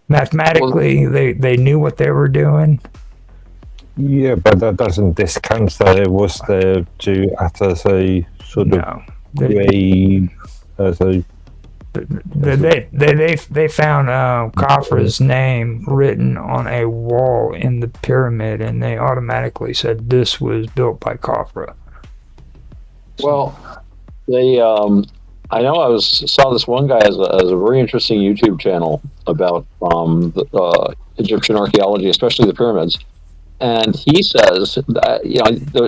Mathematically, they knew what they were doing. Yeah, but that doesn't discount that it was there to act as a sort of grade, as a. They found Khafre's name written on a wall in the pyramid, and they automatically said this was built by Khafre. Well, they I know saw this one guy as a very interesting YouTube channel about the Egyptian archaeology, especially the pyramids. And he says, that,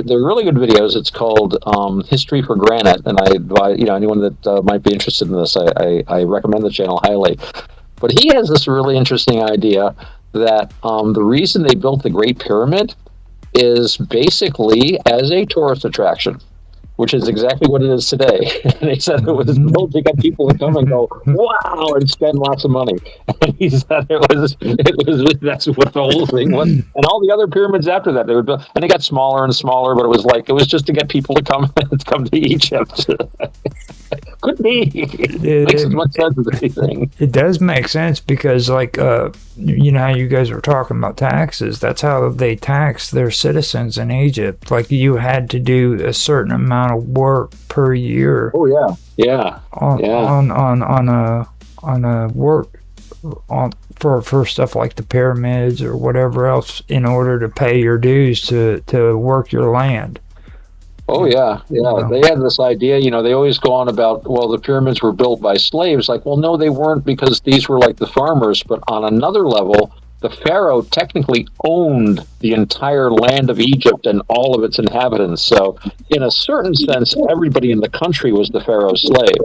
they're really good videos. It's called History for Granite, and I advise anyone that might be interested in this. I recommend the channel highly. But he has this really interesting idea that the reason they built the Great Pyramid is basically as a tourist attraction, which is exactly what it is today. They said it was built to get people to come and go, wow, and spend lots of money. And he said that's what the whole thing was. And all the other pyramids after that, they were built, and they got smaller and smaller, but it was just to get people to come to Egypt. Could be. Makes as much sense as anything. It does make sense because, like, how you guys were talking about taxes. That's how they tax their citizens in Egypt. Like, you had to do a certain amount of work per year. Oh yeah. On a work for stuff like the pyramids or whatever else in order to pay your dues to work your land. Oh yeah. They had this idea, they always go on about, well, the pyramids were built by slaves. Like, well, no, they weren't, because these were like the farmers. But on another level, the pharaoh technically owned the entire land of Egypt and all of its inhabitants. So in a certain sense, everybody in the country was the pharaoh's slave.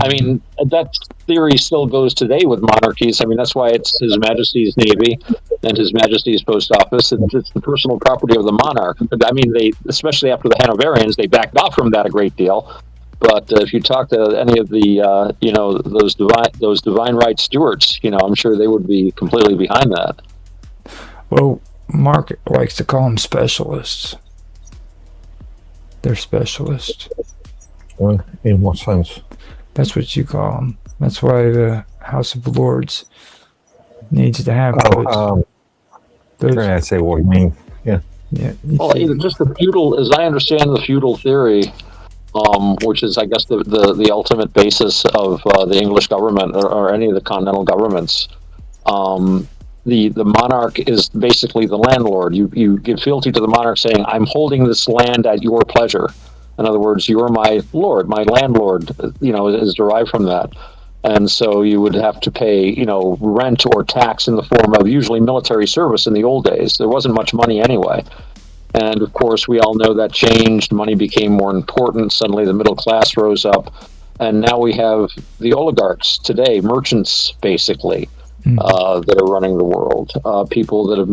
I mean, that theory still goes today with monarchies. I mean, that's why it's His Majesty's Navy and His Majesty's Post Office. It's the personal property of the monarch. I mean, especially after the Hanoverians, they backed off from that a great deal. But if you talk to any of the, those divine right stewards, I'm sure they would be completely behind that. Well, Mark likes to call them specialists. They're specialists. Well, in what sense? That's what you call them. That's why the House of Lords needs to have those. I say what you mean. Yeah. Well, just the feudal, as I understand the feudal theory, which is, I guess, the ultimate basis of the English government or any of the continental governments. The monarch is basically the landlord. You give fealty to the monarch, saying, "I'm holding this land at your pleasure." In other words, you're my lord, my landlord. Is derived from that. And so you would have to pay, rent or tax in the form of usually military service in the old days. There wasn't much money anyway. And of course, we all know that changed. Money became more important. Suddenly the middle class rose up. And now we have the oligarchs today, merchants, basically, that are running the world. People that have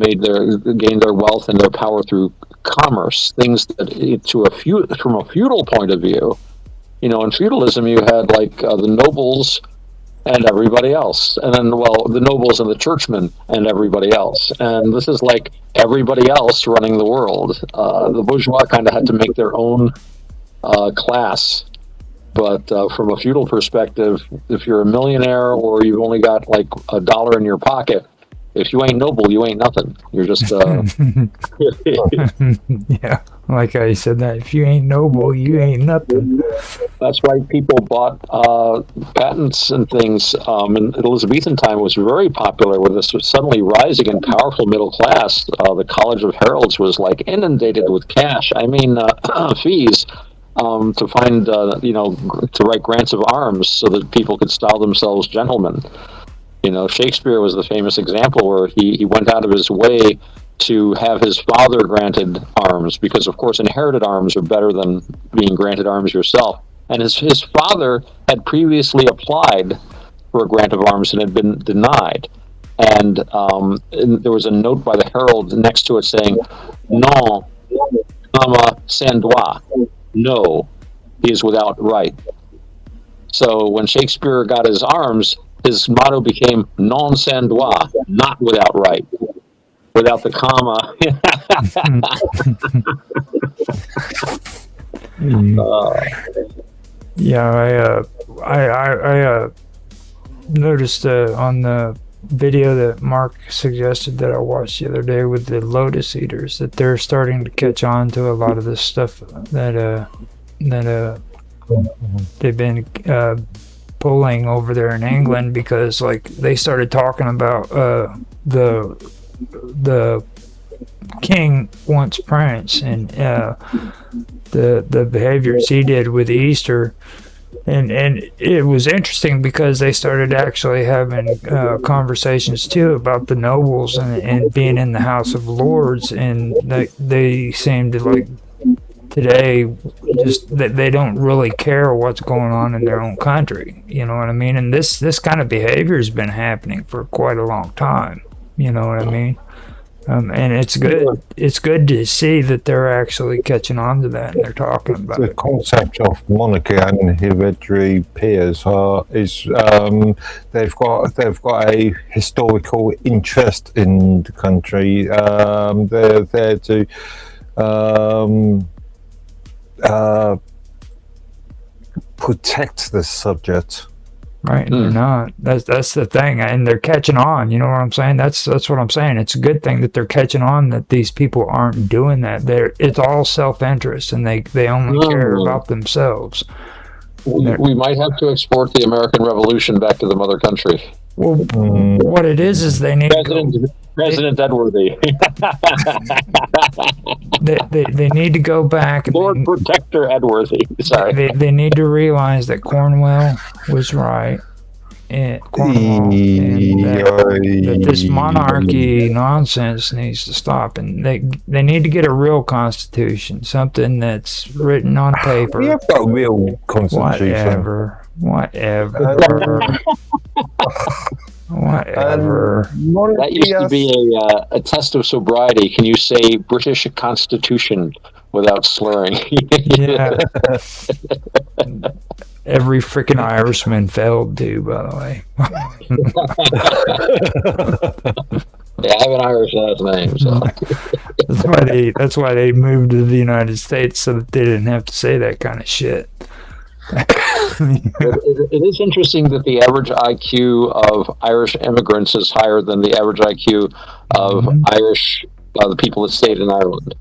gained their wealth and their power through commerce, things that, from a feudal point of view, in feudalism, you had like the nobles and everybody else. And then, the nobles and the churchmen and everybody else. And this is like everybody else running the world. The bourgeois kind of had to make their own class. But from a feudal perspective, if you're a millionaire or you've only got like $1 in your pocket, if you ain't noble, you ain't nothing. You're just... Yeah, like I said that. If you ain't noble, you ain't nothing. That's why people bought patents and things. In Elizabethan time was very popular with this suddenly rising and powerful middle class. The College of Heralds was like inundated with cash. I mean, fees to find, to write grants of arms so that people could style themselves gentlemen. Shakespeare was the famous example where he went out of his way to have his father granted arms because, of course, inherited arms are better than being granted arms yourself. And his father had previously applied for a grant of arms and had been denied. And there was a note by the herald next to it saying, "Non, sans droit." No, he is without right. So when Shakespeare got his arms, his motto became "non sans droit," not without right, without the comma. Yeah, I noticed on the video that Mark suggested that I watched the other day with the lotus eaters, that they're starting to catch on to a lot of this stuff that they've been pulling over there in England, because like they started talking about the king wants prince, and the behaviors he did with Easter. And it was interesting because they started actually having conversations too about the nobles and being in the House of Lords, and they seem to, like, today, just that they don't really care what's going on in their own country. You know what I mean? And this kind of behavior has been happening for quite a long time. You know what I mean? And it's good. It's good to see that they're actually catching on to that and they're talking about the it. concept of monarchy and hereditary peers is they've got a historical interest in the country. They're there to protect the subject. Right, they're not. That's the thing, and they're catching on. You know what I'm saying? That's what I'm saying. It's a good thing that they're catching on, that these people aren't doing that. It's all self-interest, and they only care about themselves. We might have to export the American Revolution back to the mother country. Well, what it is they need President Edworthy. they need to go back. Lord Protector Edworthy. Sorry. They need to realize that Cornwell was right. And that this monarchy nonsense needs to stop, and they need to get a real constitution, something that's written on paper. We have got a real constitution. Whatever. That used to be a test of sobriety. Can you say British Constitution without slurring? Yeah. Every freaking Irishman failed to, by the way. Yeah, I have an Irish last name, so that's why they moved to the United States, so that they didn't have to say that kind of shit. It is interesting that the average IQ of Irish immigrants is higher than the average IQ of Irish the people that stayed in Ireland.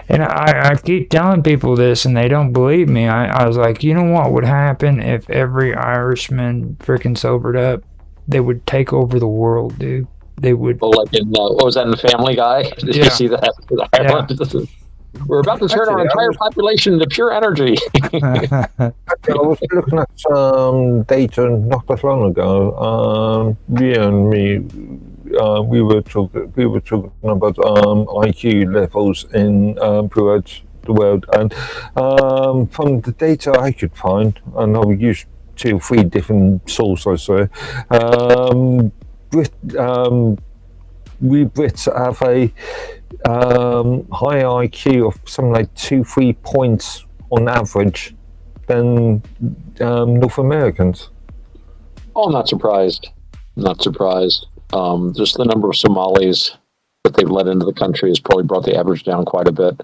And I keep telling people this, and they don't believe me. I was like, you know what would happen if every Irishman freaking sobered up? They would take over the world, dude. They would. Well, like in what was that in the Family Guy? Did you see that? Yeah. We're about to turn our entire population to pure energy. I was looking at some data not that long ago. You and me, we were talking about IQ levels in throughout the world, and from the data I could find, and I'll use 2 or 3 different sources. So, we Brits have a high IQ of something like 2-3 points on average than North Americans. Oh, I'm not surprised. Not surprised. Just the number of Somalis that they've let into the country has probably brought the average down quite a bit.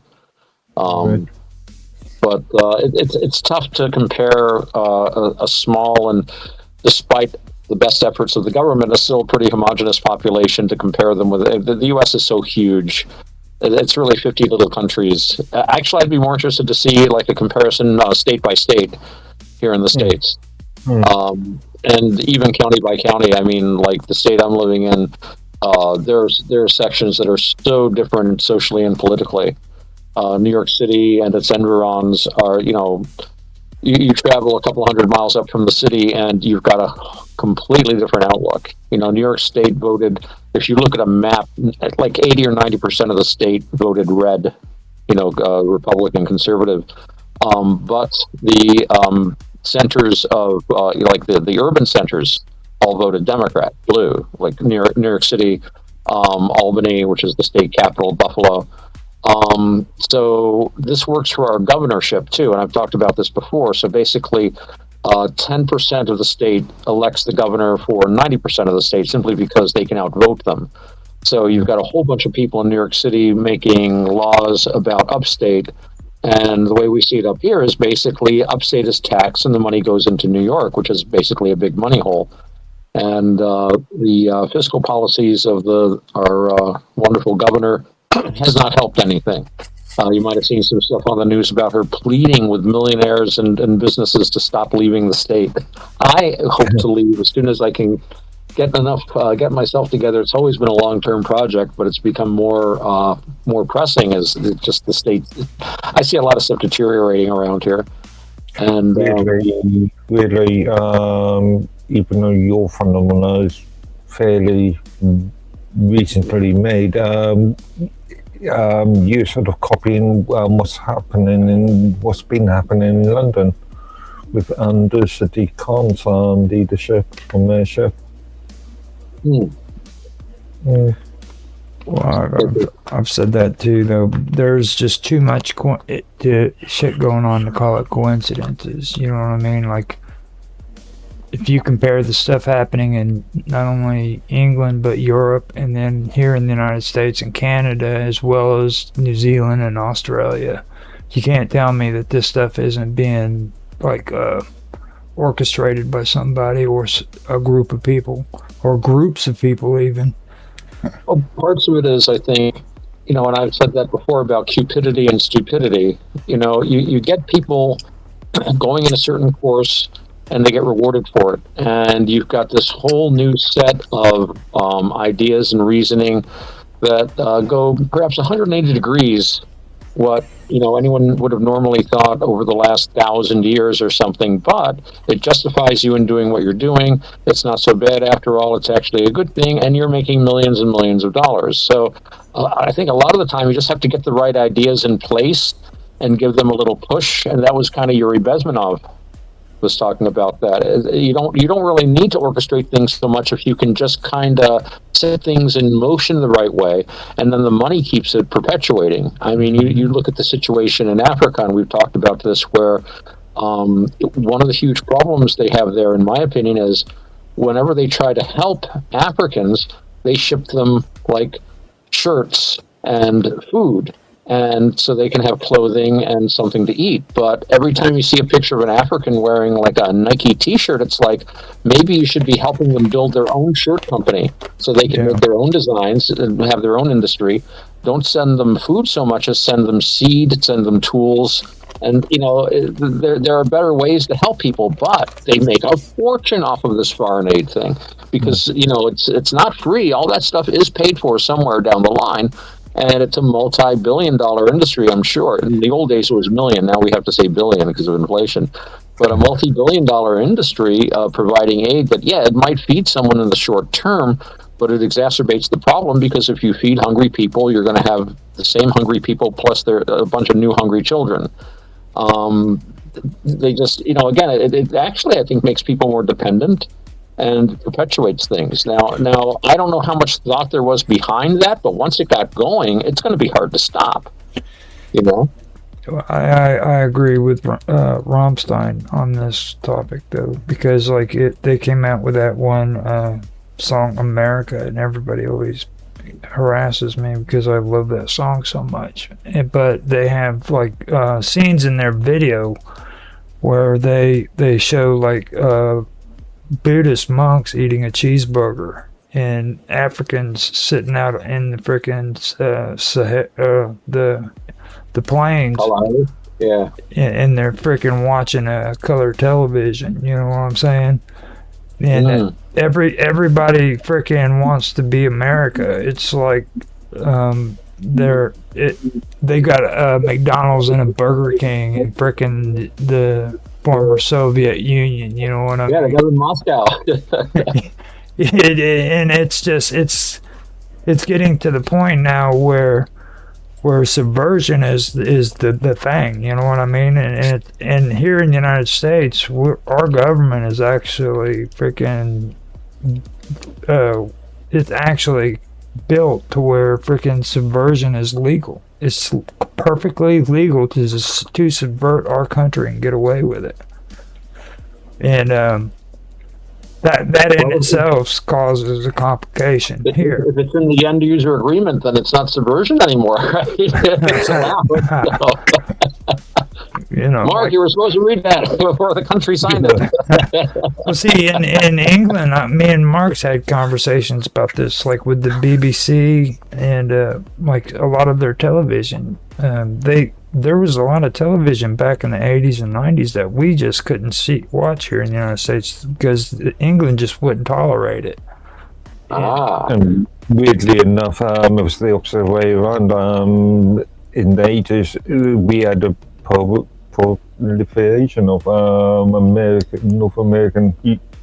Right. But it's tough to compare a small, and despite the best efforts of the government, is still a pretty homogenous population to compare them with. The U.S. is so huge. It's really 50 little countries. Actually, I'd be more interested to see like a comparison state by state here in the States. And even county by county. I mean, like the state I'm living in, there are sections that are so different socially and politically. New York City and its environs are, you travel a couple hundred miles up from the city and you've got a completely different outlook. New York State voted, if you look at a map, like 80 or 90% of the state voted red, Republican, conservative. But the centers of, like the urban centers all voted Democrat, blue, like New York City, Albany, which is the state capital, Buffalo. So this works for our governorship too, and I've talked about this before. So basically, 10% of the state elects the governor for 90% of the state simply because they can outvote them. So you've got a whole bunch of people in New York City making laws about upstate, and the way we see it up here is basically upstate is taxed and the money goes into New York, which is basically a big money hole. And the fiscal policies of our wonderful governor has not helped anything. You might have seen some stuff on the news about her pleading with millionaires and businesses to stop leaving the state. I hope to leave as soon as I can get myself together. It's always been a long-term project, but it's become more pressing as just the state. I see a lot of stuff deteriorating around here. And weirdly, even though your phenomenon is fairly recently made, you're sort of copying what's happening and what's been happening in London with Anders Sadiq Khan's leadership on their ship. Well, I've said that too, though. There's just too much shit going on to call it coincidences. You know what I mean? Like, if you compare the stuff happening in not only England but Europe, and then here in the United States and Canada, as well as New Zealand and Australia, you can't tell me that this stuff isn't being like orchestrated by somebody or a group of people or groups of people even. Well, parts of it is, I think, and I've said that before about cupidity and stupidity. You get people going in a certain course and they get rewarded for it. And you've got this whole new set of ideas and reasoning that go perhaps 180 degrees what anyone would have normally thought over the last 1,000 years or something, but it justifies you in doing what you're doing. It's not so bad after all. It's actually a good thing, and you're making millions and millions of dollars. So I think a lot of the time you just have to get the right ideas in place and give them a little push, and that was kind of Yuri Bezmenov was talking about that. You don't really need to orchestrate things so much if you can just kind of set things in motion the right way, and then the money keeps it perpetuating. I mean, you look at the situation in Africa, and we've talked about this, where one of the huge problems they have there, in my opinion, is whenever they try to help Africans, they ship them like shirts and food, and so they can have clothing and something to eat. But every time you see a picture of an African wearing like a Nike t-shirt, it's like, maybe you should be helping them build their own shirt company so they can make their own designs and have their own industry. Don't send them food so much as send them seed, send them tools. And, there are better ways to help people, but they make a fortune off of this foreign aid thing because, it's not free. All that stuff is paid for somewhere down the line. And it's a multi-billion-dollar industry, I'm sure. In the old days, it was million. Now we have to say billion because of inflation. But a multi-billion-dollar industry providing aid that, it might feed someone in the short term, but it exacerbates the problem because if you feed hungry people, you're going to have the same hungry people plus a bunch of new hungry children. They just, again, it actually, I think, makes people more dependent and perpetuates things. Now, I don't know how much thought there was behind that, but once it got going, it's going to be hard to stop. I agree with Rammstein on this topic, though, because they came out with that one song America, and everybody always harasses me because I love that song so much. But they have scenes in their video where they show Buddhist monks eating a cheeseburger and Africans sitting out in the frickin' the plains, and they're frickin' watching a color television. You know what I'm saying? And everybody frickin' wants to be America. It's like they got McDonald's and a Burger King and frickin' the former Soviet Union, you know what I mean? Yeah, they got in Moscow. And it's getting to the point now where subversion is the thing, you know what I mean? And here in the United States, our government is actually freaking it's actually built to where freaking subversion is legal. It's perfectly legal to subvert our country and get away with it. And that in itself causes a complication here. If it's in the end user agreement, then it's not subversion anymore, right? It's allowed. Mark, like, you were supposed to read that before the country signed it. well, see, in England, me and Mark's had conversations about this, like with the BBC and like a lot of their television. There was a lot of television back in the 80s and 90s that we just couldn't watch here in the United States because England just wouldn't tolerate it. And weirdly enough, it was the opposite way around. In the 80s, we had a proliferation of North American,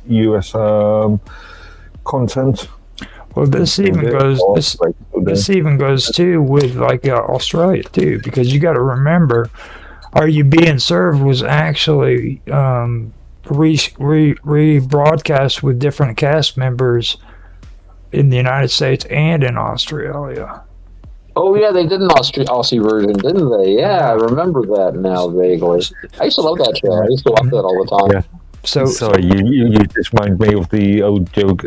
US content. Well, this even goes too with like Australia too, because you got to remember, Are You Being Served was actually rebroadcast with different cast members in the United States and in Australia. Oh yeah, they did an Aussie version, didn't they? Yeah, I remember that now vaguely. I used to love that show. I used to watch that all the time. Yeah. So sorry, you just remind me of the old joke.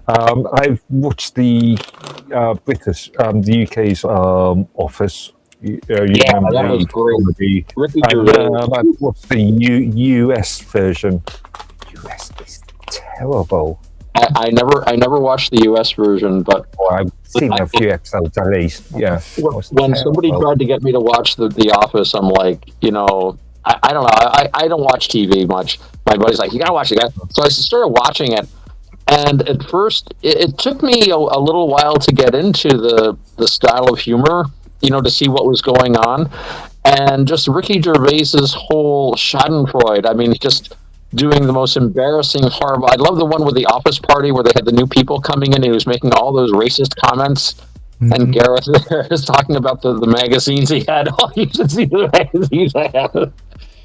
I've watched the British, the UK's Office. Yeah, that was great. Ricky I've watched the US version. US is terrible. I never watched the US version, but I've seen a few episodes at least. Yeah. When somebody tried to get me to watch the Office, I'm like, I don't know. I don't watch TV much. My buddy's like, you gotta watch it, guys. So I started watching it, and at first, it took me a little while to get into the style of humor, to see what was going on, and just Ricky Gervais's whole Schadenfreude. I mean, just doing the most embarrassing, horrible. I love the one with the office party where they had the new people coming in and he was making all those racist comments. Mm-hmm. And Gareth is talking about the magazines he had. Oh, you should see the magazines I had.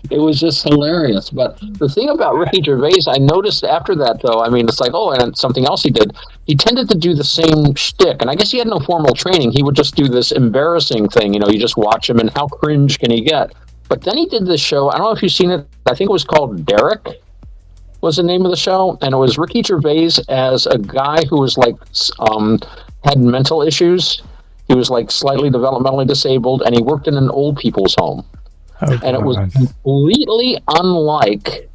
It was just hilarious. But the thing about Ricky Gervais, I noticed after that, though, I mean, it's like, and something else he did, he tended to do the same shtick. And I guess he had no formal training. He would just do this embarrassing thing. You just watch him and how cringe can he get? But then he did this show. I don't know if you've seen it. I think it was called Derek was the name of the show. And it was Ricky Gervais as a guy who was like, had mental issues. He was like slightly developmentally disabled and he worked in an old people's home. Oh, and it was completely unlike,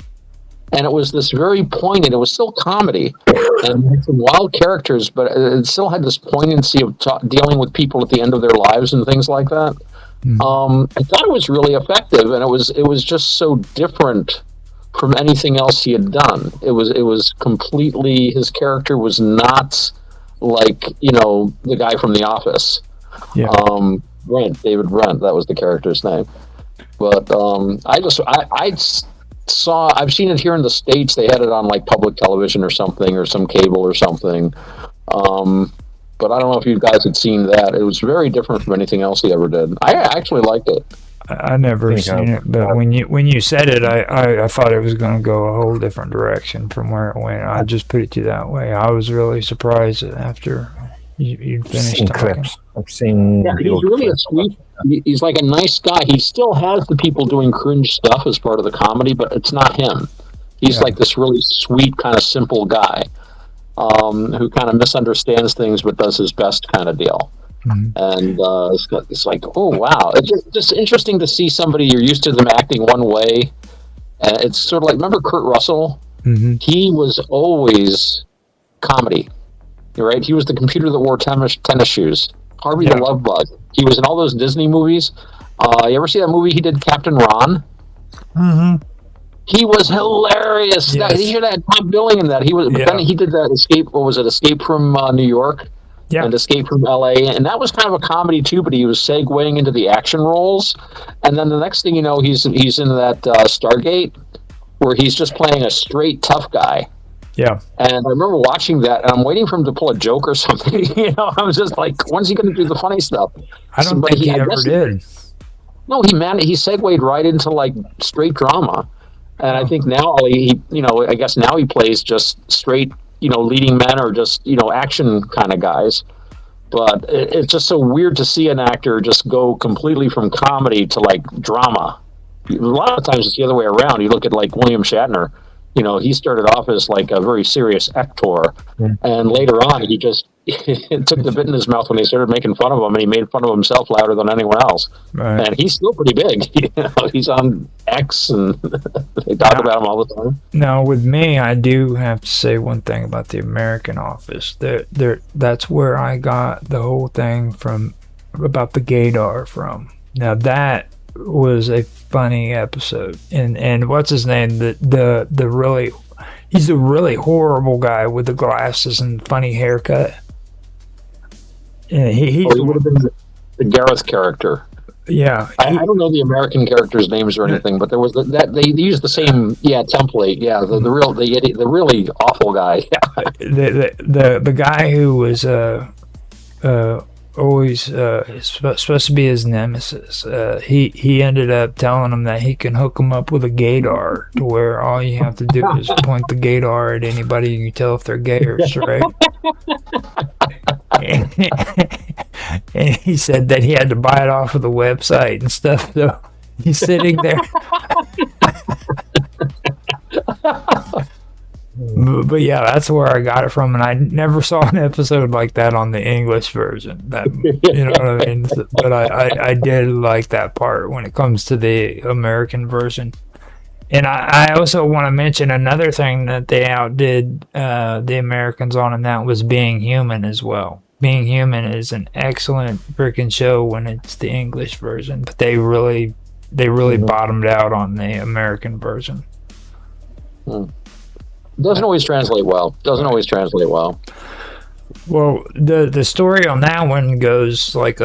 and it was this very poignant, it was still comedy and had some wild characters, but it still had this poignancy of dealing with people at the end of their lives and things like that. I thought it was really effective, and it was just so different from anything else he had done. It was completely, his character was not like, the guy from The Office. Yeah. David Brent, that was the character's name. But I've seen it here in the States. They had it on like public television or something, or some cable or something. But I don't know if you guys had seen that. It was very different from anything else he ever did. I actually liked it. I never seen it, but when you said it, I thought it was going to go a whole different direction from where it went. I just put it to you that way. I was really surprised after you finished talking. Clips. I've seen. Yeah, he's really a sweet. He's like a nice guy. He still has the people doing cringe stuff as part of the comedy, but it's not him. He's like this really sweet, kind of simple guy who kind of misunderstands things but does his best kind of deal. Mm-hmm. And it's like, oh wow, it's just interesting to see somebody you're used to them acting one way. And it's sort of like, remember Kurt Russell? Mm-hmm. He was always comedy, right? He was the computer that wore tennis shoes. Harvey the Love Bug. He was in all those Disney movies. You ever see that movie he did, Captain Ron? Mm-hmm. He was hilarious. Yes. He should have had top billing in that. But then he did that Escape. What was it? Escape from New York. Yeah. And Escape from L.A. And that was kind of a comedy too. But he was segueing into the action roles. And then the next thing you know, he's in that Stargate, where he's just playing a straight tough guy. Yeah. And I remember watching that, and I'm waiting for him to pull a joke or something. I was just like, when's he going to do the funny stuff? I don't think he ever did. No, he segued right into like straight drama. And I think now I guess now he plays just straight, leading men or just, action kind of guys. But it's just so weird to see an actor just go completely from comedy to like drama. A lot of times it's the other way around. You look at like William Shatner. He started off as like a very serious actor, and later on he just took the bit in his mouth when they started making fun of him, and he made fun of himself louder than anyone else. Right. And he's still pretty big. He's on X, and they talk about him all the time. Now, with me, I do have to say one thing about the American Office. That's where I got the whole thing from about the gaydar from. Now, that was a funny episode. And what's his name? The really, he's a really horrible guy with the glasses and funny haircut. Yeah, he would have been the Gareth character. Yeah, I don't know the American characters' names or anything, but there was that they used the same template. Yeah, the idiot, the really awful guy. the guy who was always supposed to be his nemesis. He ended up telling him that he can hook him up with a gaydar, to where all you have to do is point the gaydar at anybody and you tell if they're gay or straight. And he said that he had to buy it off of the website and stuff. So he's sitting there. But yeah, that's where I got it from, and I never saw an episode like that on the English version. That, you know what I mean? But I did like that part when it comes to the American version. And I also want to mention another thing that they outdid the Americans on, and that was Being Human as well. Being Human is an excellent freaking show when it's the English version, but they really bottomed out on the American version. Doesn't always translate well. Well, the story on that one goes like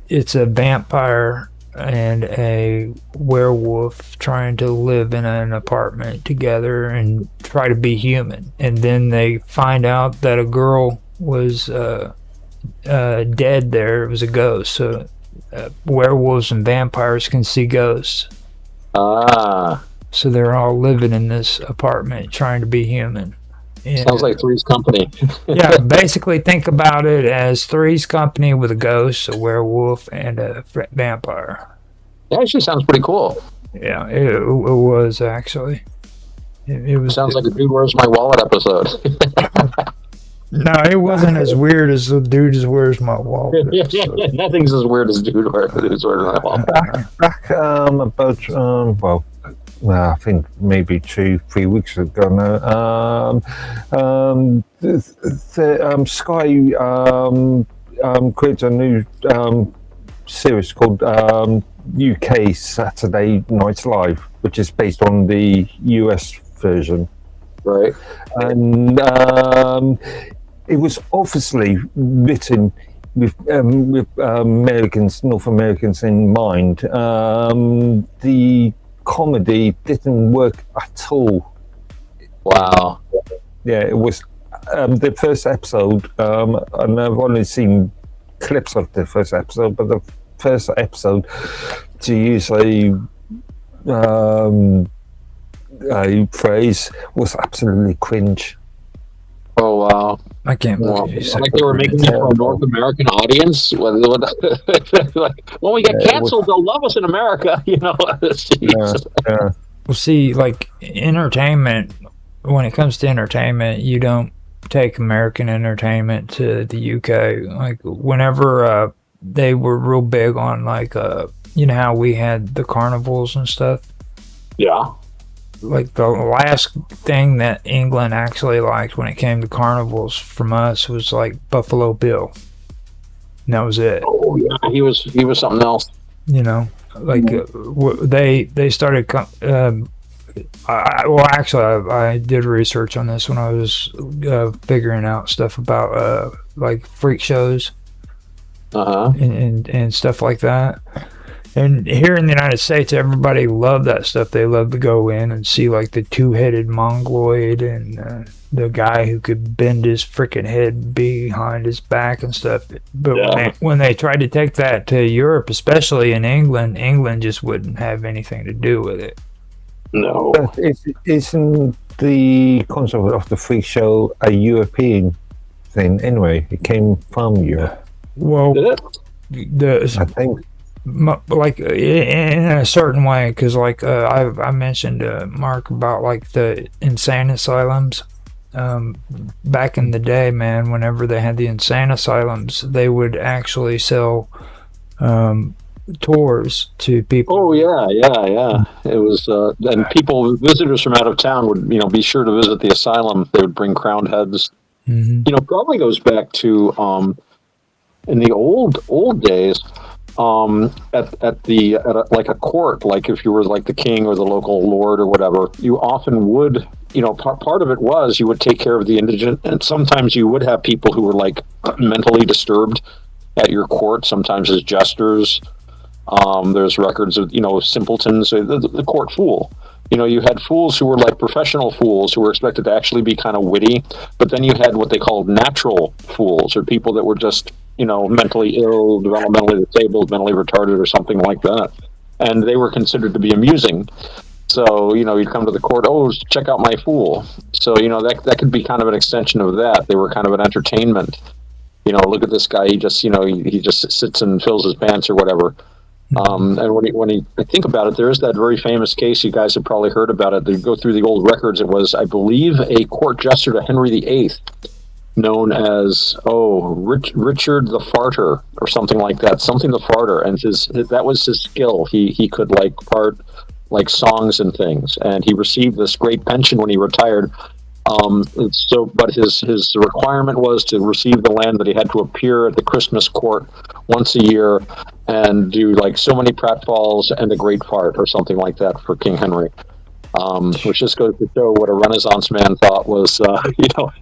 it's a vampire and a werewolf trying to live in an apartment together and try to be human. And then they find out that a girl was dead there. It was a ghost. So werewolves and vampires can see ghosts. So they're all living in this apartment trying to be human. And, sounds like Three's Company. Yeah, basically think about it as Three's Company with a ghost, a werewolf, and a vampire. That actually sounds pretty cool. Yeah, it was actually. It was. Sounds like a Dude, Where's My Wallet episode. No, it wasn't as weird as the Dude, Where's My Wallet episode. Nothing's as weird as Dude, Where's My Wallet. Back about I think maybe 2-3 weeks ago now. Sky created a new series called UK Saturday Night Live, which is based on the US version. Right. And it was obviously written with North Americans in mind. The comedy didn't work at all. Wow. Yeah, it was the first episode, and I've only seen clips of the first episode, but the first episode, to use a phrase, was absolutely cringe. Oh wow! I can't believe you said like they were making it for a North American audience. When we get canceled, they'll love us in America. You know. Yeah. Well, see, like entertainment. When it comes to entertainment, you don't take American entertainment to the UK. Like whenever they were real big on like you know how we had the carnivals and stuff. Yeah. Like the last thing that England actually liked when it came to carnivals from us was like Buffalo Bill. And that was it. Oh yeah, he was something else. You know, like they started. I did research on this when I was figuring out stuff about like freak shows and stuff like that. And here in the United States, everybody loved that stuff. They loved to go in and see like the two-headed mongoloid and the guy who could bend his freaking head behind his back and stuff. But when they tried to take that to Europe, especially in England, England just wouldn't have anything to do with it. No. But isn't the concept of the freak show a European thing anyway? It came from Europe. Well, did it? I think. Like in a certain way, because like I mentioned Mark about like the insane asylums. back in the day, man, whenever they had the insane asylums, they would actually sell tours to people. Oh yeah. It was, and people, visitors from out of town would, be sure to visit the asylum. They would bring crowned heads. Hmm. Probably goes back to in the old days. Like a court, like if you were like the king or the local lord or whatever, you often would, part of it was you would take care of the indigent, and sometimes you would have people who were like mentally disturbed at your court, sometimes as jesters. There's records of, simpletons, the court fool. You had fools who were like professional fools who were expected to actually be kind of witty, but then you had what they called natural fools, or people that were just, mentally ill, developmentally disabled, mentally retarded, or something like that. And they were considered to be amusing. So, you'd come to the court, oh, check out my fool. So, that could be kind of an extension of that. They were kind of an entertainment. Look at this guy, he just, he just sits and fills his pants or whatever. And when I think about it, there is that very famous case. You guys have probably heard about it. They go through the old records. It was, I believe, a court jester to Henry VIII, known as Richard the Farter or something like that. Something the Farter, and that was his skill. He could like part like songs and things, and he received this great pension when he retired. But his requirement was to receive the land that he had to appear at the Christmas court once a year and do like so many pratfalls and a great fart or something like that for King Henry. Which just goes to show what a Renaissance man thought was,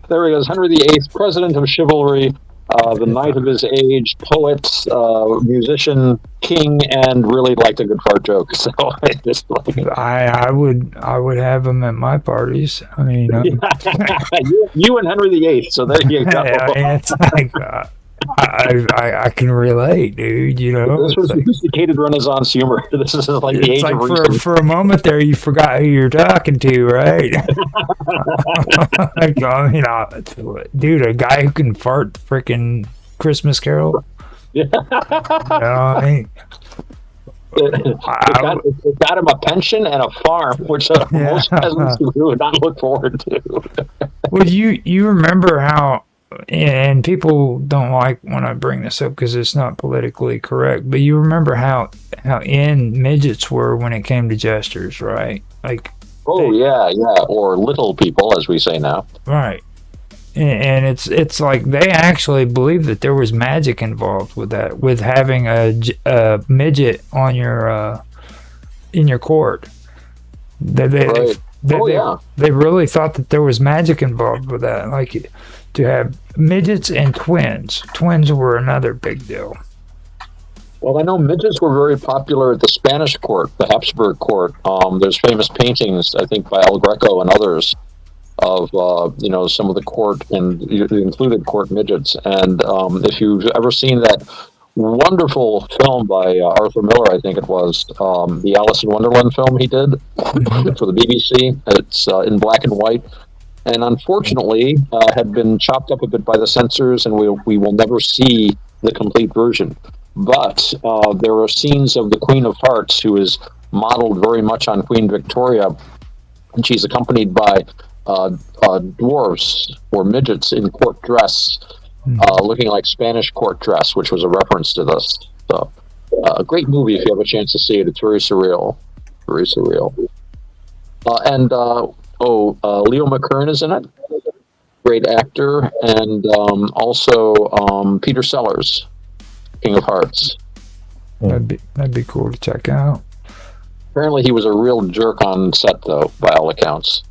there he goes, Henry VIII, president of chivalry, the knight of his age, poet, musician, king, and really liked a good fart joke. So I would have him at my parties. I mean, you and Henry VIII. So there you go. It's like I can relate, dude. This was sophisticated Renaissance humor. This is like the age of reason. For a moment there, you forgot who you're talking to, right? Dude, a guy who can fart freaking Christmas Carol. Yeah. It got him a pension and a farm, which most peasants would not look forward to. Well, you remember how, and people don't like when I bring this up because it's not politically correct, but you remember how in midgets were when it came to jesters, right? Like, yeah, or little people, as we say now. Right. And it's like they actually believe that there was magic involved with that, with having a midget on your in your court. They really thought that there was magic involved with that, like to have midgets and twins. Twins were another big deal. Well, I know midgets were very popular at the Spanish court, the Habsburg court. There's famous paintings, I think, by El Greco and others, of some of the court, and included court midgets. And if you've ever seen that wonderful film by Arthur Miller, I think it was, the Alice in Wonderland film he did for the BBC. It's in black and white, and unfortunately had been chopped up a bit by the censors, and we will never see the complete version. But there are scenes of the Queen of Hearts, who is modeled very much on Queen Victoria, and she's accompanied by dwarves or midgets in court dress, looking like Spanish court dress, which was a reference to this. So, a great movie if you have a chance to see it. It's very surreal, very surreal. Leo McKern is in it, great actor, and also Peter Sellers, King of Hearts. That'd be cool to check out. Apparently, he was a real jerk on set, though, by all accounts.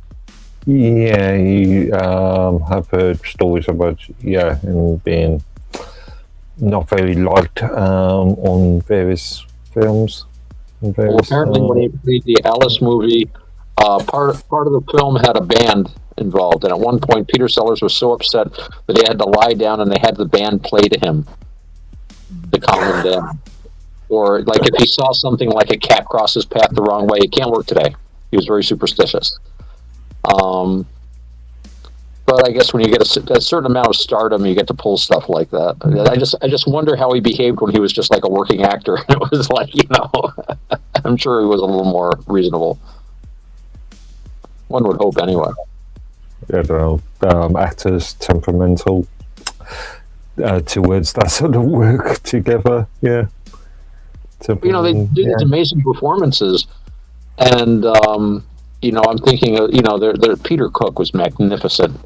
Yeah, I've heard stories about him being not very liked on various films. Well, apparently, when he made the Alice movie, part of the film had a band involved, and at one point, Peter Sellers was so upset that he had to lie down, and they had the band play to him to calm him down. Or, like, if he saw something like a cat cross his path the wrong way, it can't work today. He was very superstitious. But I guess when you get a certain amount of stardom, you get to pull stuff like that. I just wonder how he behaved when he was just like a working actor. It was like, I'm sure he was a little more reasonable. One would hope, anyway. I don't know, actors temperamental towards that sort of work together. Yeah. They do these amazing performances, and I'm thinking, Peter Cook was magnificent.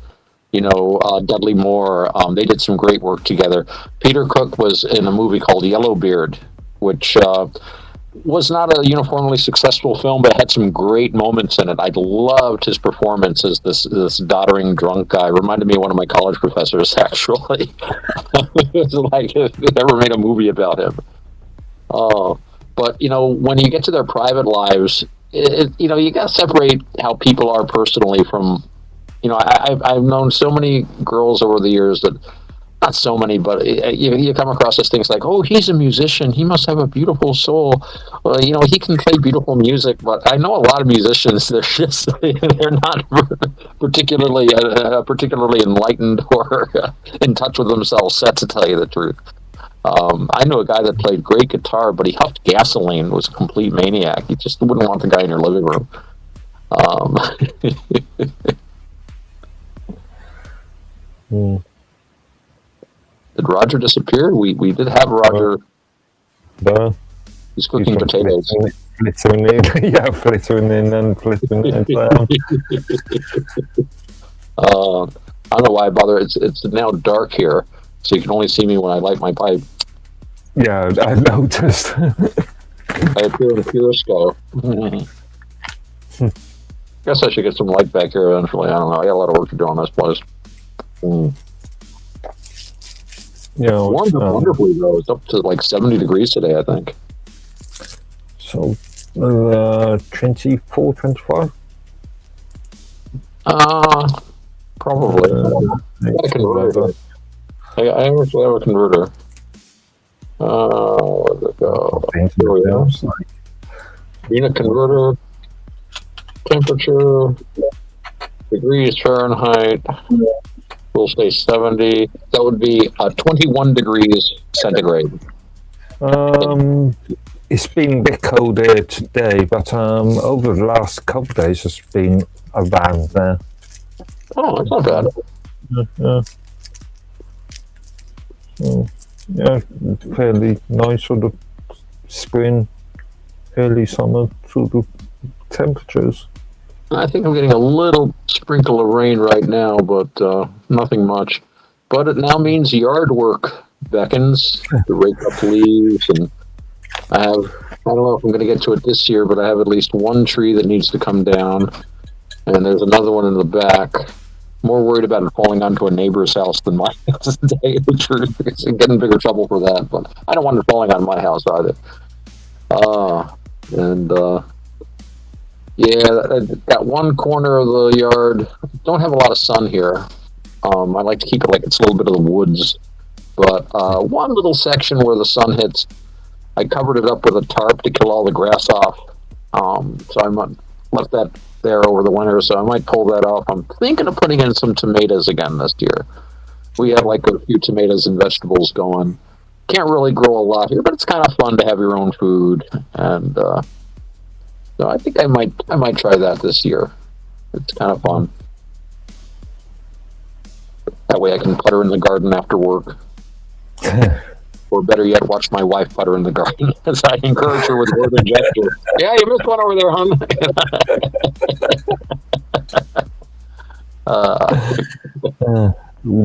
Dudley Moore. They did some great work together. Peter Cook was in a movie called Yellowbeard, which was not a uniformly successful film, but had some great moments in it. I loved his performance as this doddering drunk guy. Reminded me of one of my college professors, actually. It's like if they ever made a movie about him. But when you get to their private lives, you got to separate how people are personally from. I've known so many girls over the years that, not so many, but you come across these things like, oh, he's a musician. He must have a beautiful soul. Well, he can play beautiful music. But I know a lot of musicians. They're not particularly enlightened or in touch with themselves. To tell you the truth. I know a guy that played great guitar, but he huffed gasoline. Was a complete maniac. You just wouldn't want the guy in your living room. Did Roger disappear? We did have Roger. He's cooking potatoes. Flittering in and flittering in. I don't know why I bother. It's now dark here, so you can only see me when I light my pipe. Yeah, I noticed. I appear in a periscope. Guess I should get some light back here eventually. I don't know. I got a lot of work to do on this place. Warmed up wonderfully though. It's up to like 70 degrees today, I think. So, 24, 25? Probably. I got a converter. I actually have a converter. Where'd it go? Here we go. Unit converter. Temperature. Degrees Fahrenheit. We'll say 70. That would be 21 degrees centigrade. It's been a bit cold here today, but over the last couple of days, it's been around there. Oh, that's not bad. Fairly nice sort of spring, early summer sort of temperatures. I think I'm getting a little sprinkle of rain right now, but nothing much. But it now means yard work beckons to rake up leaves, and I don't know if I'm going to get to it this year, but I have at least one tree that needs to come down, and there's another one in the back. More worried about it falling onto a neighbor's house than my house, to tell you the truth. I'm getting bigger trouble for that, but I don't want it falling on my house either. That one corner of the yard, don't have a lot of sun here. I like to keep it like it's a little bit of the woods. But one little section where the sun hits, I covered it up with a tarp to kill all the grass off. So I left that there over the winter, so I might pull that off. I'm thinking of putting in some tomatoes again this year. We have like a few tomatoes and vegetables going. Can't really grow a lot here, but it's kind of fun to have your own food. And so I think I might try that this year. It's kind of fun. That way I can putter in the garden after work. Or better yet, watch my wife putter in the garden as I encourage her with word and gesture. Yeah, you missed one over there, hon.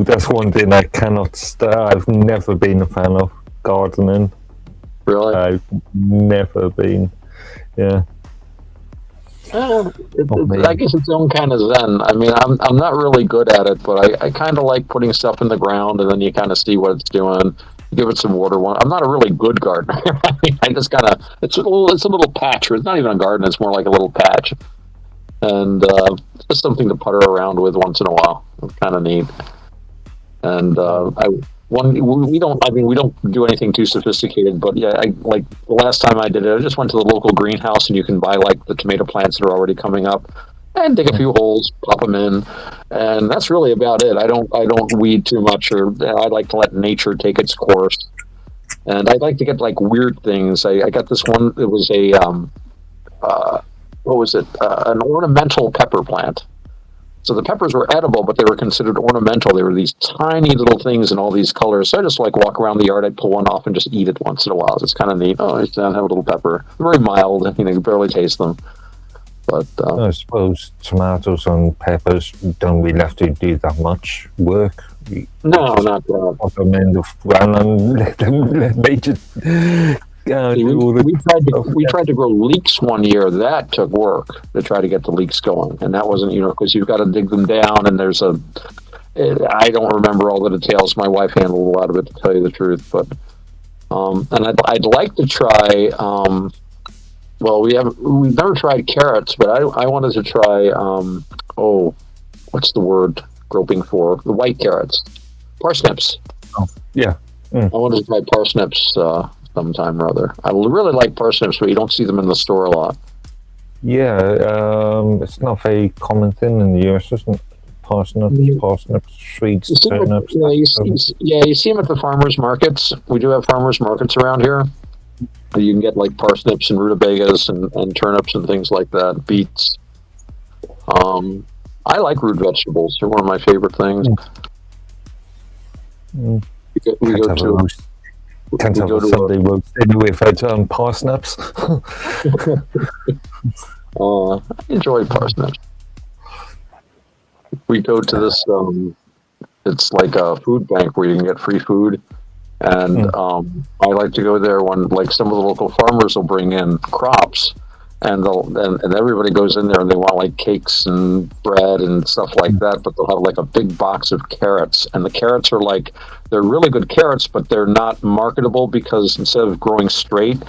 That's one thing I cannot I've never been a fan of gardening. Really? I've never been. Yeah. I guess it's own kind of zen. I mean, I'm not really good at it, but I kind of like putting stuff in the ground and then you kind of see what it's doing. Give it some water. I'm not a really good gardener. I mean, I just kind of it's a little patch. It's not even a garden. It's more like a little patch, and just something to putter around with once in a while. It's kind of neat. And we don't do anything too sophisticated, but yeah, like the last time I did it, I just went to the local greenhouse and you can buy like the tomato plants that are already coming up and dig a few holes, pop them in, and that's really about it. I don't weed too much, or I like to let nature take its course. And I like to get like weird things. I got this one. It was a what was it? An ornamental pepper plant. So the peppers were edible, but they were considered ornamental. They were these tiny little things in all these colors. So I just like walk around the yard, I'd pull one off and just eat it once in a while. It's kind of neat. Oh, I just have a little pepper. They're very mild, you know, you can barely taste them. But I suppose tomatoes and peppers don't really have to do that much work. no, not that. Put them in the ground and let they just do all the We tried to grow leeks one year. That took work to try to get the leeks going, and that wasn't, you know, because you've got to dig them down, and there's I don't remember all the details. My wife handled a lot of it, to tell you the truth. But and I'd like to try. Well, we've never tried carrots, but I wanted to try. What's the word groping for? The white carrots, parsnips. Oh, yeah. I wanted to try parsnips sometime or other. I really like parsnips, but you don't see them in the store a lot. Yeah, it's not a very common thing in the US, isn't it? Parsnips, sweets, turnips. You see them at the farmers markets. We do have farmers markets around here. You can get like parsnips and rutabagas and turnips and things like that. Beets. I like root vegetables. They're one of my favorite things. We go to Sunday roast dinner with parsnips. I enjoy parsnips. We go to this. It's like a food bank where you can get free food. And I like to go there when, like, some of the local farmers will bring in crops, and everybody goes in there and they want like cakes and bread and stuff like that. But they'll have like a big box of carrots, and the carrots are like, they're really good carrots, but they're not marketable because instead of growing straight,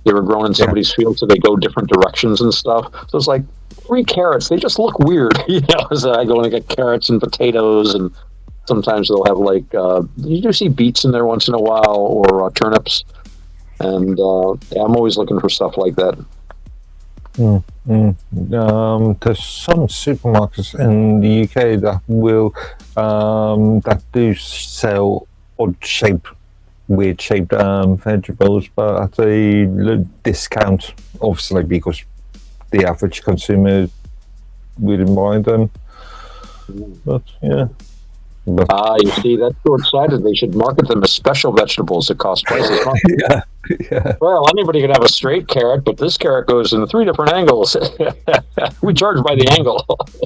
they were grown in somebody's field, so they go different directions and stuff. So it's like free carrots. They just look weird, you know. So I go and I get carrots and potatoes and. Sometimes they'll have like you do see beets in there once in a while, or turnips, and I'm always looking for stuff like that. There's some supermarkets in the UK that will that do sell weird shaped vegetables, but at a discount, obviously, because the average consumer wouldn't buy them. But yeah. You see, that's short-sighted. They should market them as special vegetables that cost twice as much. Yeah. Well, anybody can have a straight carrot, but this carrot goes in 3 different angles. We charge by the angle.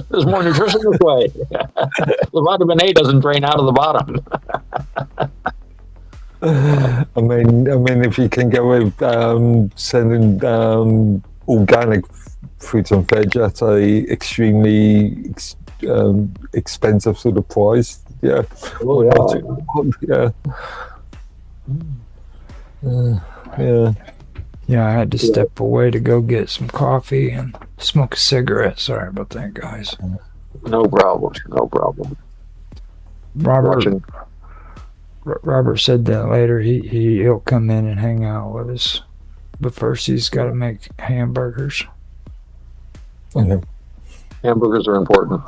There's more nutrition this way. The vitamin A doesn't drain out of the bottom. I mean, if you can go with sending organic fruits and veg at a extremely expensive sort of price. Yeah. Yeah, I had to step away to go get some coffee and smoke a cigarette. Sorry about that, guys. No problem. Robert said that later he'll come in and hang out with us, but first he's got to make hamburgers. Hamburgers are important.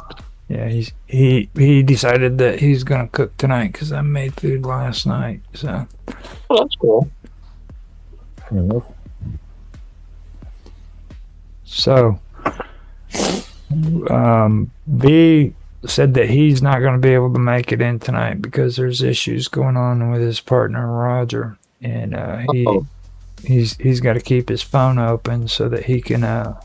Yeah, he decided that he's gonna cook tonight because I made food last night. So, well, that's cool. Fair enough. So, B said that he's not going to be able to make it in tonight because there's issues going on with his partner Roger, and he's got to keep his phone open so that he can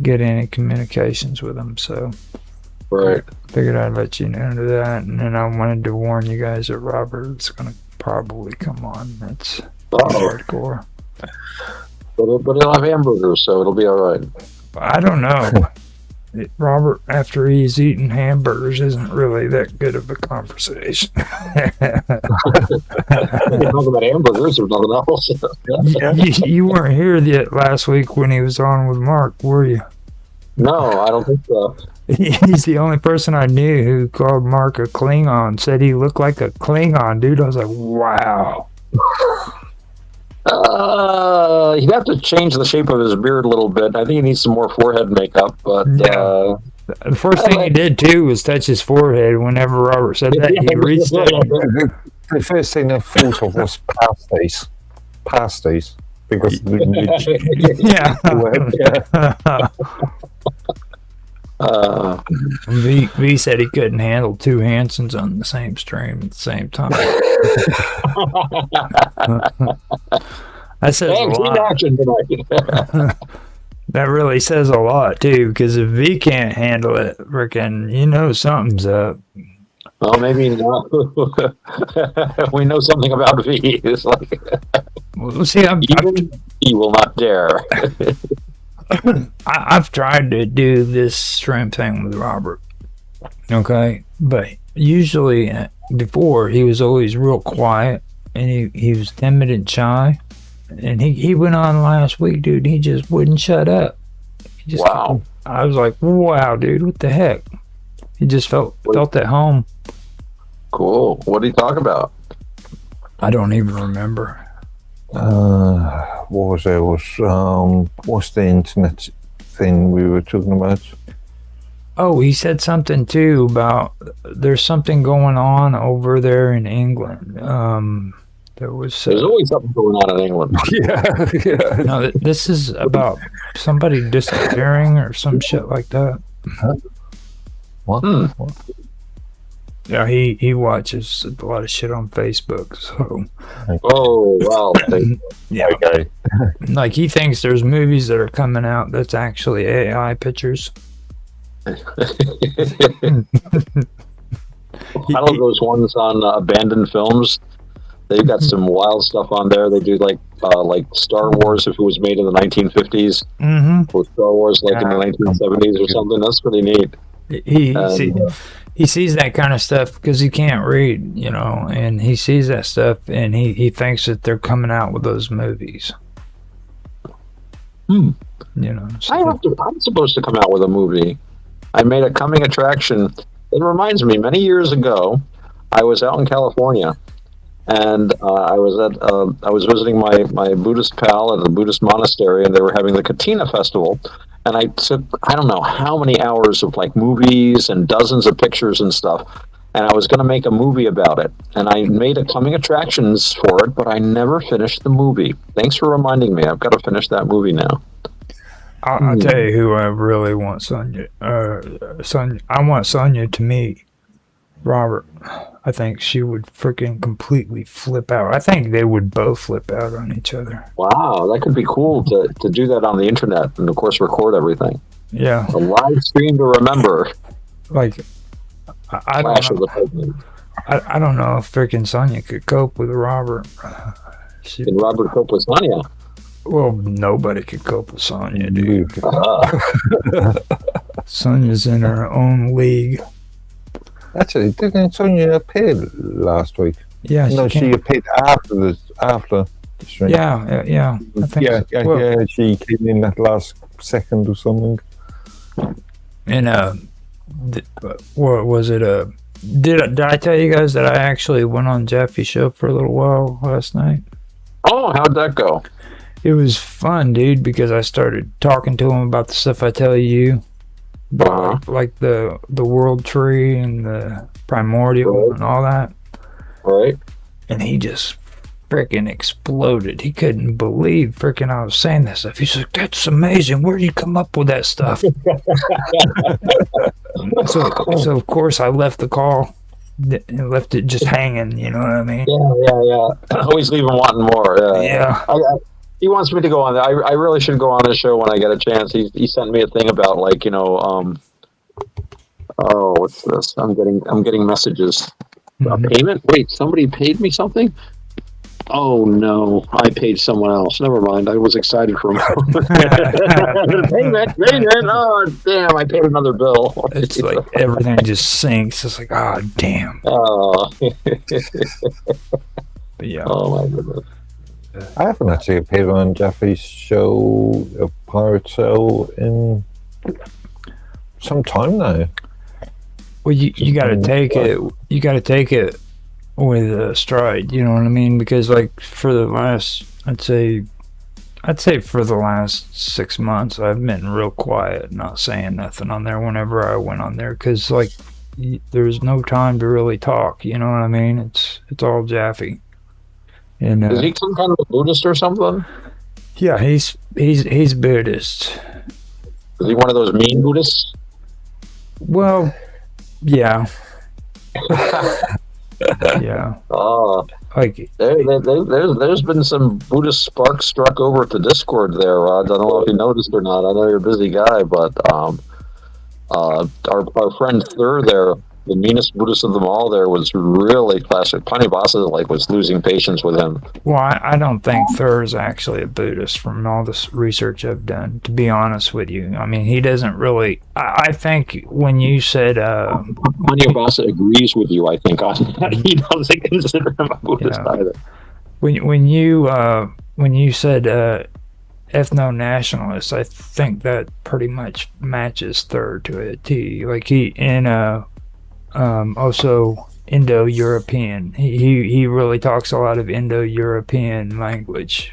get any communications with him. So right. Figured I'd let you know that, and then I wanted to warn you guys that Robert's gonna probably come on. That's hardcore. But he'll have hamburgers, so it'll be all right. I don't know. Robert, after he's eaten hamburgers, isn't really that good of a conversation. You talk about hamburgers or nothing else. You weren't here yet last week when he was on with Mark, were you? No, I don't think so. He's the only person I knew who called Mark a Klingon, said he looked like a Klingon, dude. I was like, wow. He'd have to change the shape of his beard a little bit. I think he needs some more forehead makeup, but the first thing he did too was touch his forehead. Whenever Robert said that, he reached out. The first thing I thought of was pasties, because V said he couldn't handle two Hansons on the same stream at the same time. That says a lot. Action tonight. That really says a lot too, because if V can't handle it, frickin', something's up. Well, maybe not. We know something about V. It's like Well, see, even he will not dare. I've tried to do this stream thing with Robert. Okay, but usually before he was always real quiet and he was timid and shy. And he went on last week, dude. He just wouldn't shut up. Wow. I was like, wow, dude, what the heck? He just felt at home. Cool. What did he talk about? I don't even remember. What was it? What's the internet thing we were talking about? Oh, he said something too about there's something going on over there in England. There's always something going on in England. Yeah. No, this is about somebody disappearing or some shit like that. Huh? What? Yeah, he watches a lot of shit on Facebook. So. Oh wow. Yeah. Okay. Like he thinks there's movies that are coming out that's actually AI pictures. I love those ones on abandoned films. They've got some wild stuff on there. They do like Star Wars if it was made in the 1950s, or Star Wars like in the 1970s or something. That's pretty neat. He sees that kind of stuff because he can't read, and he sees that stuff and he thinks that they're coming out with those movies. So. I'm supposed to come out with a movie. I made a coming attraction. It reminds me, many years ago, I was out in California. And I was visiting my Buddhist pal at the Buddhist monastery, and they were having the Katina festival. And I took, I don't know how many hours of like movies and dozens of pictures and stuff. And I was going to make a movie about it. And I made a coming attractions for it, but I never finished the movie. Thanks for reminding me. I've got to finish that movie now. I'll tell you who I really want Sonia. I want Sonia to meet Robert. I think she would freaking completely flip out. I think they would both flip out on each other. Wow, that could be cool to do that on the internet and, of course, record everything. Yeah. A live stream to remember. Like, I don't know. I don't know if freaking Sonia could cope with Robert. Can Robert cope with Sonia? Well, nobody could cope with Sonia, dude. Sonia's in her own league. Actually, didn't Sonia appear last week? Yeah, she appeared after the stream. Yeah. I think yeah. She came in that last second or something. And what was it? Did I tell you guys that I actually went on Jeffy's show for a little while last night? Oh, how'd that go? It was fun, dude, because I started talking to him about the stuff I tell you. Like the world tree and the primordial and all that. Right. And he just freaking exploded. He couldn't believe freaking I was saying that stuff. He's like, that's amazing. Where did you come up with that stuff? so of course I left the call and left it just hanging, you know what I mean? Yeah. Always leave him wanting more. Yeah. He wants me to go on there. I really should go on his show when I get a chance. He sent me a thing about what's this? I'm getting messages. A payment? Wait, somebody paid me something? Oh no, I paid someone else. Never mind. I was excited for him. Payment. Oh damn, I paid another bill. It's like everything just sinks. It's like, oh damn. Oh. But yeah. Oh my goodness. I haven't actually appeared on Jeffy's show, a pirate show, in some time now. Well, you got to take it. You got to take it with a stride. You know what I mean? Because like for the last, I'd say for the last 6 months, I've been real quiet, not saying nothing on there. Whenever I went on there, because like there's no time to really talk. You know what I mean? It's all Jeffy. And, is he some kind of a Buddhist or something? Yeah, he's Buddhist. Is he one of those mean Buddhists? Well, yeah, yeah. Like, There's been some Buddhist sparks struck over at the Discord there, Rod. I don't know if you noticed or not. I know you're a busy guy, but our friend Thur there, the meanest Buddhist of them all, there was really classic. Pani Basa was losing patience with him. well, I don't think Thur is actually a Buddhist from all this research I've done, to be honest with you. I mean, he doesn't really. I think when you said. Pani Basa agrees with you, I think, on that. He doesn't consider him a Buddhist either. When you said ethno-nationalist, I think that pretty much matches Thur to a T. Like he and also Indo-European. He really talks a lot of Indo-European language.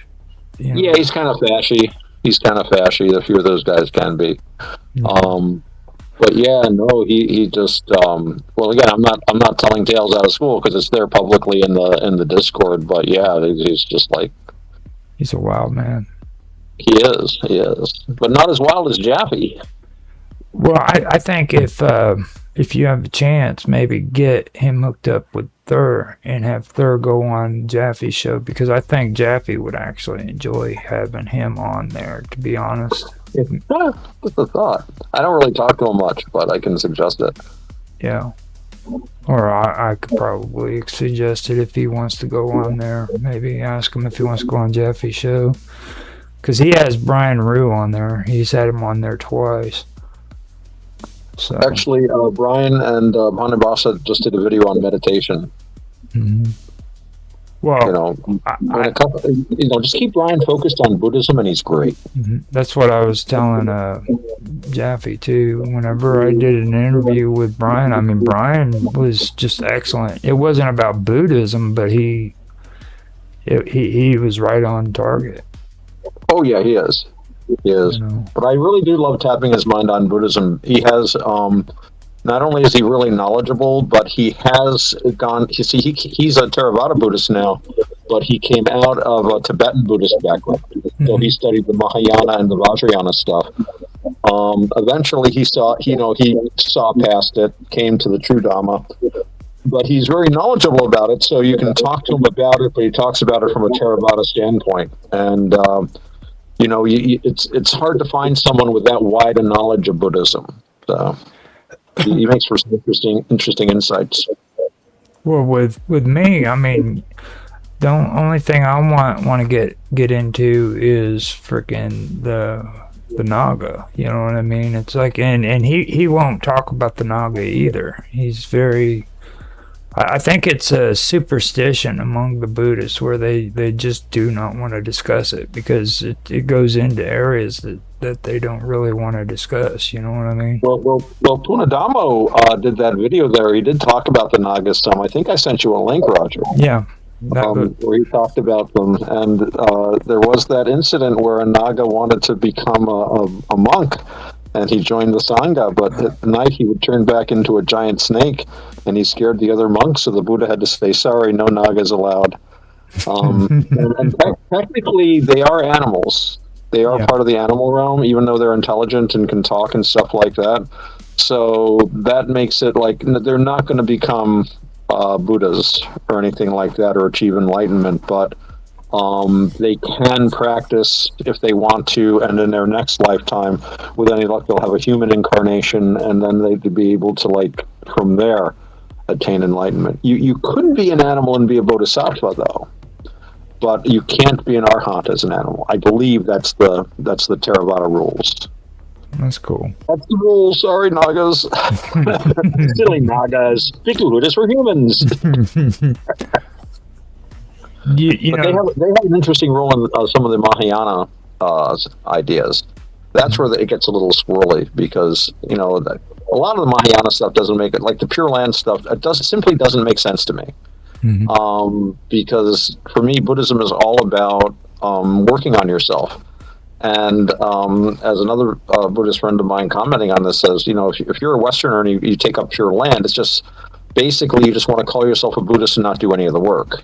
You know? Yeah, he's kind of fashy. A few of those guys can be. Mm-hmm. But yeah, no, he just well, again, I'm not telling tales out of school because it's there publicly in the Discord. But yeah, he's just like, he's a wild man. He is, but not as wild as Jaffe. Well, I think if you have a chance, maybe get him hooked up with Thur and have Thur go on Jaffe's show, because I think Jaffe would actually enjoy having him on there, to be honest. Just a thought. I don't really talk to him much, but I can suggest it. Yeah. Or I could probably suggest it if he wants to go on there. Maybe ask him if he wants to go on Jaffe's show. Because he has Brian Rue on there. He's had him on there twice. So. Actually, Brian and Pani Basa just did a video on meditation. Mm-hmm. Well, just keep Brian focused on Buddhism, and he's great. Mm-hmm. That's what I was telling Jaffe too. Whenever I did an interview with Brian, I mean, Brian was just excellent. It wasn't about Buddhism, but he was right on target. Oh yeah, he is. He is. You know. But I really do love tapping his mind on Buddhism. He has not only is he really knowledgeable, but he has gone. You see, he's a Theravada Buddhist now, but he came out of a Tibetan Buddhist background. Mm-hmm. So he studied the Mahayana and the Vajrayana stuff. Eventually, he saw past it, came to the true Dhamma. But he's very knowledgeable about it, so you can talk to him about it. But he talks about it from a Theravada standpoint, and it's hard to find someone with that wide a knowledge of Buddhism. So he makes for some interesting insights. Well, with me, I mean, the only thing I want to get into is freaking the Naga. You know what I mean? It's like, and he won't talk about the Naga either. He's very. I think it's a superstition among the Buddhists where they just do not want to discuss it because it goes into areas that they don't really want to discuss. You know what I mean? Well, Punadamo did that video there. He did talk about the Nagas some. I think I sent you a link, Roger. Yeah. Where he talked about them. And there was that incident where a Naga wanted to become a monk. And he joined the Sangha, but at night he would turn back into a giant snake, and he scared the other monks, so the Buddha had to say, sorry, no Nagas allowed. And technically, they are animals. They are part of the animal realm, even though they're intelligent and can talk and stuff like that. So that makes it like they're not going to become Buddhas or anything like that or achieve enlightenment, but they can practice if they want to, and in their next lifetime, with any luck, they'll have a human incarnation, and then they'd be able to, from there, attain enlightenment. You could be an animal and be a bodhisattva, though, but you can't be an arhat as an animal. I believe that's the Theravada rules. That's cool. That's the rules. Sorry, Nagas. Silly Nagas. Big Buddhists were humans. They have an interesting role in some of the Mahayana ideas. That's where it gets a little swirly because a lot of the Mahayana stuff doesn't make it, like the Pure Land stuff. It simply doesn't make sense to me. Mm-hmm. Because for me, Buddhism is all about working on yourself. And as another Buddhist friend of mine commenting on this says, if you're a Westerner and you take up Pure Land, it's just basically you just want to call yourself a Buddhist and not do any of the work.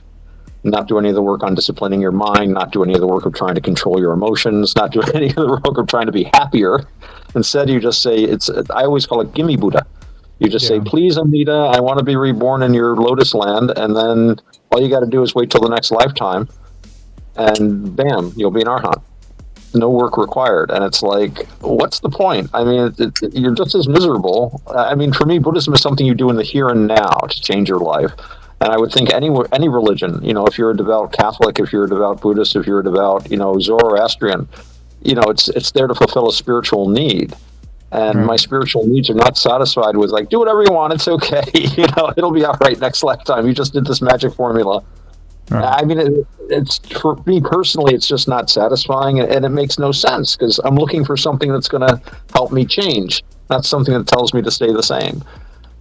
not do any of the work on disciplining your mind, not do any of the work of trying to control your emotions, not do any of the work of trying to be happier. Instead, you just say, I always call it gimme Buddha. You just say, please, Amida, I want to be reborn in your lotus land. And then all you got to do is wait till the next lifetime. And bam, you'll be an arhat. No work required. And it's like, what's the point? I mean, you're just as miserable. I mean, for me, Buddhism is something you do in the here and now to change your life. And I would think any religion, if you're a devout Catholic, if you're a devout Buddhist, if you're a devout, Zoroastrian, it's there to fulfill a spiritual need. And my spiritual needs are not satisfied with like, do whatever you want, it's okay. It'll be all right next lifetime. You just did this magic formula. Right. I mean, it's for me personally, it's just not satisfying, and it makes no sense because I'm looking for something that's going to help me change, not something that tells me to stay the same.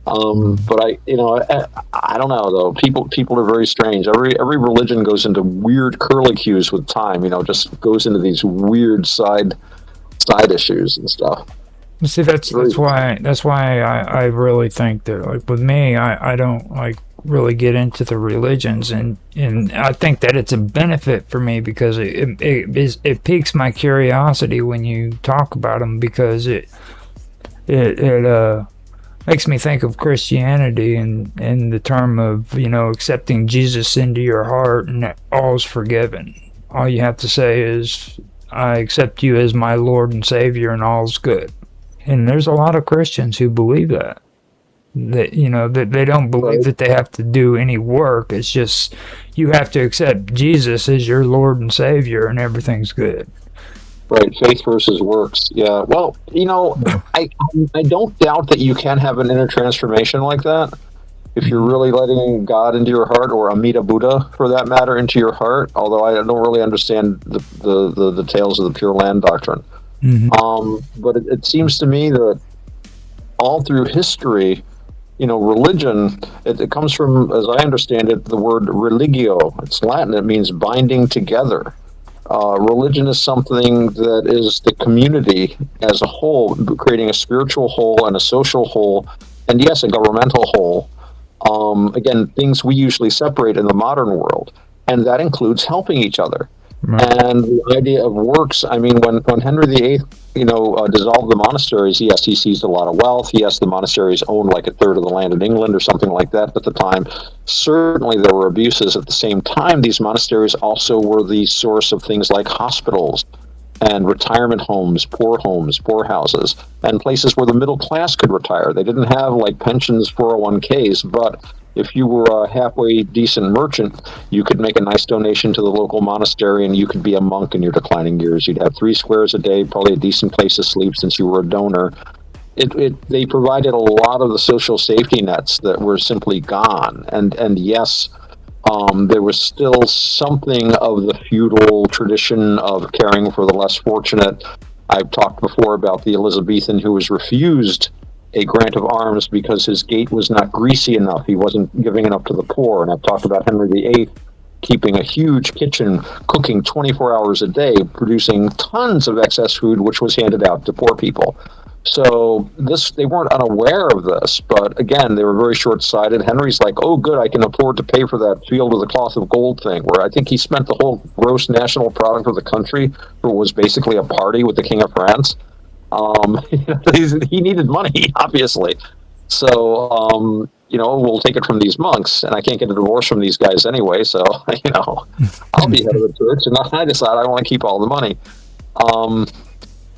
But I don't know though. People are very strange. Every religion goes into weird curlicues with time. Just goes into these weird side issues and stuff. See, that's why I really think that, like, with me, I don't like really get into the religions, and I think that it's a benefit for me because it piques my curiosity when you talk about them, because it makes me think of Christianity in the term of accepting Jesus into your heart and all's forgiven. All you have to say is, I accept you as my Lord and Savior, and all's good. And there's a lot of Christians who believe that that they don't believe that they have to do any work. It's just you have to accept Jesus as your Lord and Savior, and everything's good. Right, faith versus works. Yeah, well, I don't doubt that you can have an inner transformation like that if you're really letting God into your heart, or Amida Buddha for that matter into your heart. Although I don't really understand the details of the Pure Land doctrine. Mm-hmm. But it seems to me that all through history, religion, it comes from, as I understand it, the word religio. It's Latin. It means binding together. Religion is something that is the community as a whole, creating a spiritual whole and a social whole, and yes, a governmental whole. Again, things we usually separate in the modern world, and that includes helping each other. Right. And the idea of works, I mean, when Henry VIII, dissolved the monasteries, yes, he seized a lot of wealth. Yes, the monasteries owned like a third of the land in England or something like that at the time. Certainly there were abuses. At the same time, these monasteries also were the source of things like hospitals and retirement homes, poor houses, and places where the middle class could retire. They didn't have like pensions, 401ks, but if you were a halfway decent merchant, you could make a nice donation to the local monastery, and you could be a monk in your declining years. You'd have 3 squares a day, probably a decent place to sleep since you were a donor. They provided a lot of the social safety nets that were simply gone. And yes, there was still something of the feudal tradition of caring for the less fortunate. I've talked before about the Elizabethan who was refused a grant of arms because his gate was not greasy enough. He wasn't giving enough to the poor. And I've talked about Henry VIII keeping a huge kitchen, cooking 24 hours a day, producing tons of excess food, which was handed out to poor people. So they weren't unaware of this, but again, they were very short-sighted. Henry's like, oh, good, I can afford to pay for that field of the cloth of gold thing, where I think he spent the whole gross national product of the country for what was basically a party with the King of France. He needed money, obviously. So, we'll take it from these monks, and I can't get a divorce from these guys anyway, so, I'll be head of the church, and I decide I want to keep all the money.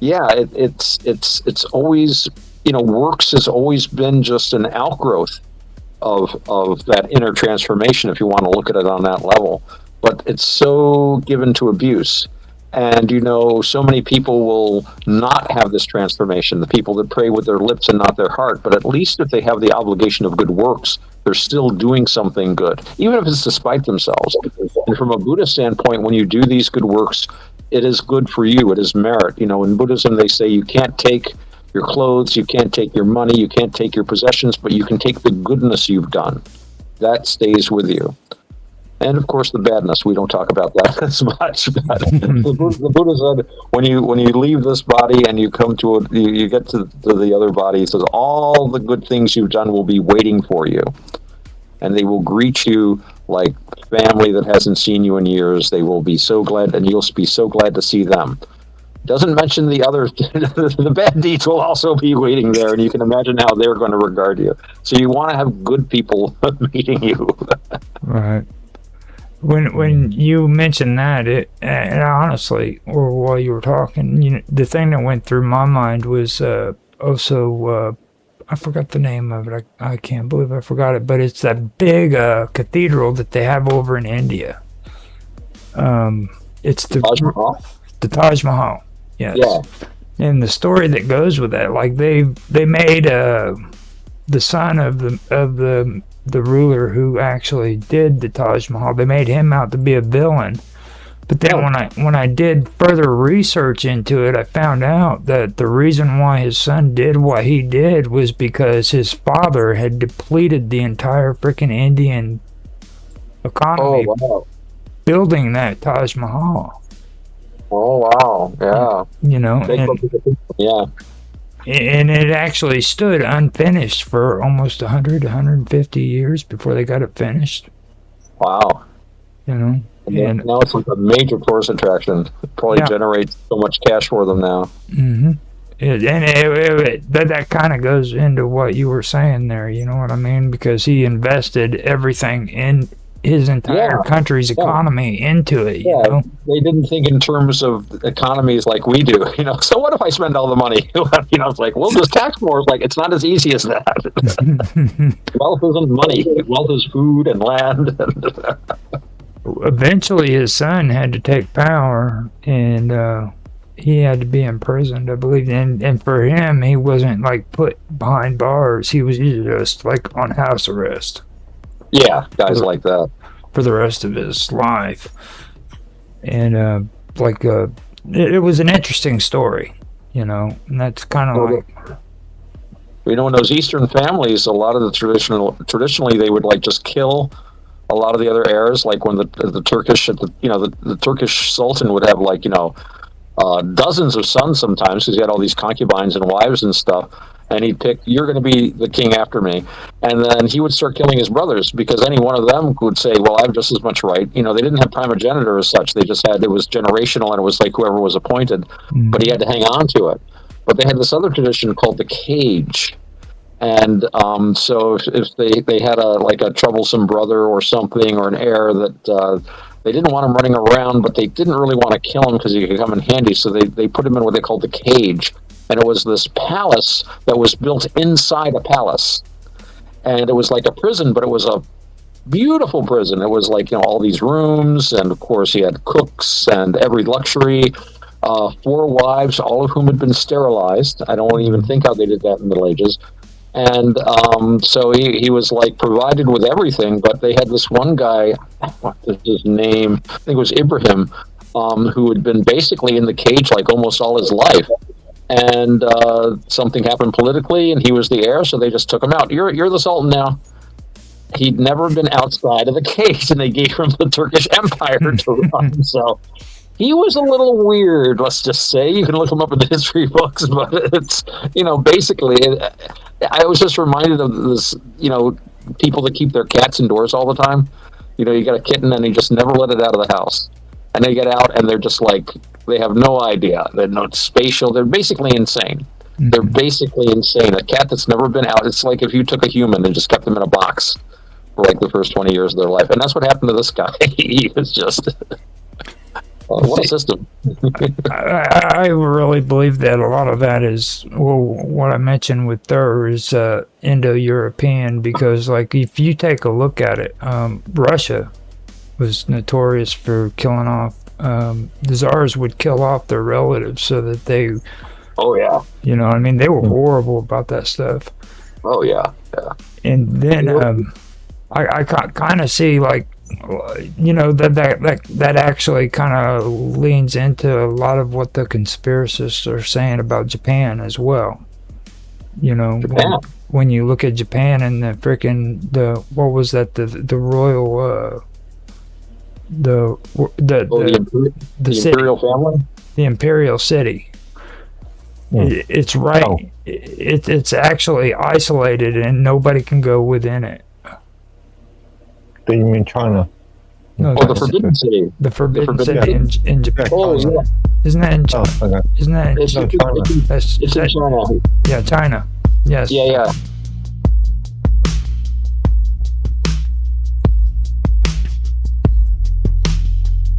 It's always, works has always been just an outgrowth of that inner transformation, if you want to look at it on that level. But it's so given to abuse. And, so many people will not have this transformation, the people that pray with their lips and not their heart. But at least if they have the obligation of good works, they're still doing something good, even if it's despite themselves. And from a Buddhist standpoint, when you do these good works, it is good for you. It is merit. In Buddhism, they say you can't take your clothes, you can't take your money, you can't take your possessions, but you can take the goodness you've done. That stays with you. And of course, the badness, we don't talk about that as much. But the Buddha said, when you leave this body and you come to you get to the other body, he says, all the good things you've done will be waiting for you. And they will greet you like family that hasn't seen you in years. They will be so glad, and you'll be so glad to see them. Doesn't mention the other, the bad deeds will also be waiting there, and you can imagine how they're going to regard you. So you want to have good people meeting you. Right. When you mentioned that, and honestly, or while you were talking, the thing that went through my mind was also I forgot the name of it. I can't believe I forgot it, but it's that big cathedral that they have over in India. It's the Taj Mahal? The Taj Mahal. Yes. Yeah. And the story that goes with that, like they made the son of the ruler who actually did the Taj Mahal. They made him out to be a villain. But then when I did further research into it, I found out that the reason why his son did what he did was because his father had depleted the entire freaking Indian economy building that Taj Mahal. Oh, wow. Yeah. Yeah. And it actually stood unfinished for almost 100, 150 years before they got it finished. Wow. And now it's like a major tourist attraction. It probably generates so much cash for them now. Mm-hmm. That kind of goes into what you were saying there, you know what I mean? Because he invested everything in his entire country's economy into it. You know? They didn't think in terms of economies like we do. So what if I spend all the money? It's like, well, there's tax more. Like, it's not as easy as that. Wealth isn't money. Wealth is food and land. Eventually, his son had to take power, and he had to be imprisoned, I believe. And for him, he wasn't like put behind bars. He was just like on house arrest. Yeah, guys like that. For the rest of his life. And it was an interesting story, and that's kind of like... In those Eastern families, a lot of the traditionally they would like just kill a lot of the other heirs, like when the Turkish, the Turkish Sultan would have like, dozens of sons sometimes, because he had all these concubines and wives and stuff. And he'd pick, you're going to be the king after me. And then he would start killing his brothers, because any one of them would say, well, I have just as much right. They didn't have primogeniture as such. They just had, it was generational, and it was like whoever was appointed. Mm-hmm. But he had to hang on to it. But they had this other tradition called the cage. And so if they had a troublesome brother or something, or an heir that they didn't want him running around, but they didn't really want to kill him because he could come in handy. So they put him in what they called the cage. And it was this palace that was built inside a palace. And it was like a prison, but it was a beautiful prison. It was like, all these rooms. And of course, he had cooks and every luxury. 4 wives, all of whom had been sterilized. I don't even think how they did that in the Middle Ages. And so he was like provided with everything. But they had this one guy, what is his name? I think it was Ibrahim, who had been basically in the cage like almost all his life. And something happened politically, and he was the heir, so they just took him out. You're the Sultan now. He'd never been outside of the cage, and they gave him the Turkish Empire to run. So he was a little weird, let's just say. You can look him up in the history books, but it's, basically, I was just reminded of this, people that keep their cats indoors all the time. You got a kitten, and they just never let it out of the house. And they get out, and they're just like, they have no idea. They're not spatial. They're basically insane. Mm-hmm. They're basically insane. A cat that's never been out, it's like if you took a human and just kept them in a box for like the first 20 years of their life. And that's what happened to this guy. He was just... what a system. I really believe that a lot of that is, what I mentioned with Thur is Indo-European, because like if you take a look at it, Russia was notorious for killing off, the czars would kill off their relatives so that they... Oh, yeah. They were horrible about that stuff. Oh, yeah, yeah. And then I kind of see, like, that actually kind of leans into a lot of what the conspiracists are saying about Japan as well. Japan. When you look at Japan and the freaking, what was that, the royal... the imperial family, the imperial city. It's right. Oh. It's actually isolated, and nobody can go within it. Do you mean China? No, Or the that's Forbidden City. the Forbidden Forbidden City in Japan. Oh, China. yeah. Isn't that in Oh, China? okay. Isn't that in It's, No, it's, China. it's, that's, it's is in that, China. yeah, China. Yes. Yeah, yeah.